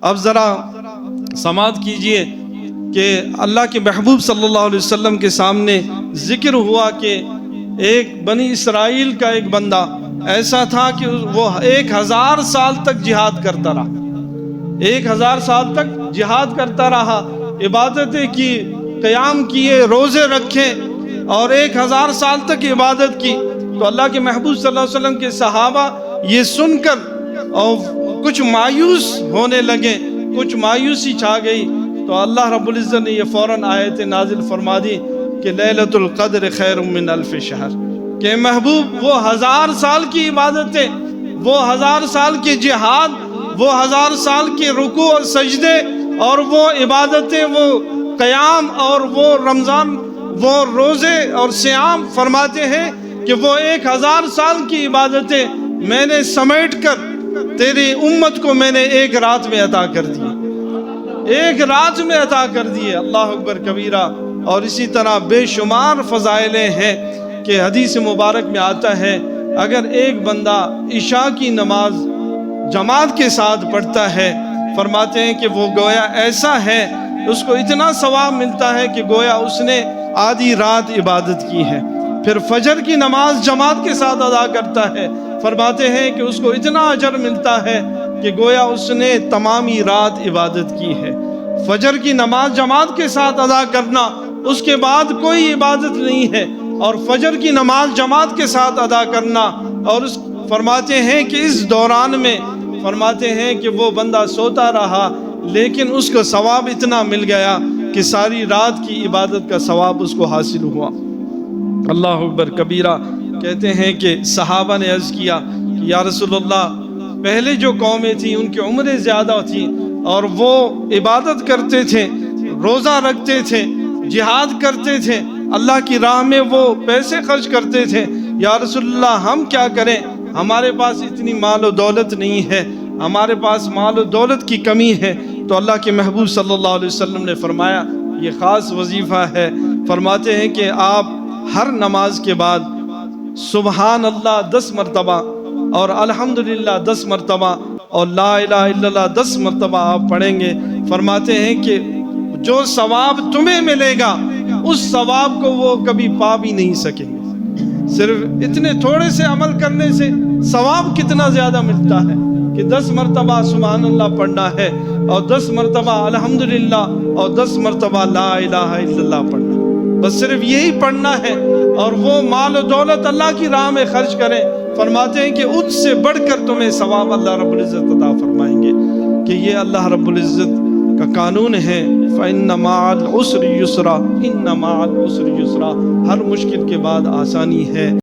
اب ذرا سماعت کیجئے کہ اللہ کے محبوب صلی اللہ علیہ وسلم کے سامنے ذکر ہوا کہ ایک بنی اسرائیل کا ایک بندہ ایسا تھا کہ وہ 1000 سال تک جہاد کرتا رہا، 1000 سال تک جہاد کرتا رہا، عبادتیں کی، قیام کیے، روزے رکھے اور 1000 سال تک عبادت کی۔ تو اللہ کے محبوب صلی اللہ علیہ وسلم کے صحابہ یہ سن کر اور کچھ مایوس ہونے لگے، کچھ مایوسی چھا گئی۔ تو اللہ رب العزت نے یہ فوراً آیت نازل فرما دی کہ لیلۃ القدر خیر من الف شہر، کہ محبوب وہ 1000 سال کی عبادتیں، وہ 1000 سال کی جہاد، وہ 1000 سال کے رکوع اور سجدے اور وہ عبادتیں، وہ قیام اور وہ رمضان، وہ روزے اور صیام، فرماتے ہیں کہ وہ 1000 سال کی عبادتیں میں نے سمیٹ کر تیری امت کو میں نے ایک رات میں عطا کر دی، ایک رات میں عطا کر دیے۔ اللہ اکبر کبیرہ۔ اور اسی طرح بے شمار فضائلیں ہیں کہ حدیث مبارک میں آتا ہے اگر ایک بندہ عشاء کی نماز جماعت کے ساتھ پڑھتا ہے، فرماتے ہیں کہ وہ گویا ایسا ہے، اس کو اتنا ثواب ملتا ہے کہ گویا اس نے آدھی رات عبادت کی ہے۔ پھر فجر کی نماز جماعت کے ساتھ ادا کرتا ہے، فرماتے ہیں کہ اس کو اتنا اجر ملتا ہے کہ گویا اس نے تمامی رات عبادت کی ہے۔ فجر کی نماز جماعت کے ساتھ ادا کرنا، اس کے بعد کوئی عبادت نہیں ہے، اور فجر کی نماز جماعت کے ساتھ ادا کرنا، اور فرماتے ہیں کہ اس دوران میں فرماتے ہیں کہ وہ بندہ سوتا رہا لیکن اس کو ثواب اتنا مل گیا کہ ساری رات کی عبادت کا ثواب اس کو حاصل ہوا۔ اللہ اکبر کبیرہ۔ کہتے ہیں کہ صحابہ نے عرض کیا کہ یا رسول اللہ، پہلے جو قومیں تھیں ان کی عمریں زیادہ تھیں اور وہ عبادت کرتے تھے، روزہ رکھتے تھے، جہاد کرتے تھے، اللہ کی راہ میں وہ پیسے خرچ کرتے تھے، یا رسول اللہ ہم کیا کریں، ہمارے پاس اتنی مال و دولت نہیں ہے، ہمارے پاس مال و دولت کی کمی ہے۔ تو اللہ کے محبوب صلی اللہ علیہ وسلم نے فرمایا یہ خاص وظیفہ ہے، فرماتے ہیں کہ آپ ہر نماز کے بعد سبحان اللہ 10 مرتبہ اور الحمدللہ 10 مرتبہ اور لا الہ الا اللہ 10 مرتبہ آپ پڑھیں گے۔ فرماتے ہیں کہ جو ثواب تمہیں ملے گا اس ثواب کو وہ کبھی پا بھی نہیں سکیں گے۔ صرف اتنے تھوڑے سے عمل کرنے سے ثواب کتنا زیادہ ملتا ہے کہ 10 مرتبہ سبحان اللہ پڑھنا ہے اور 10 مرتبہ الحمدللہ اور 10 مرتبہ لا الہ الا اللہ پڑھنا، بس صرف یہی پڑھنا ہے، اور وہ مال و دولت اللہ کی راہ میں خرچ کریں۔ فرماتے ہیں کہ اس سے بڑھ کر تمہیں ثواب اللہ رب العزت عطا فرمائیں گے، کہ یہ اللہ رب العزت کا قانون ہے فَإِنَّ مَعَ الْعُسْرِ يُسْرًا، إِنَّ مَعَ الْعُسْرِ يُسْرًا، ہر مشکل کے بعد آسانی ہے۔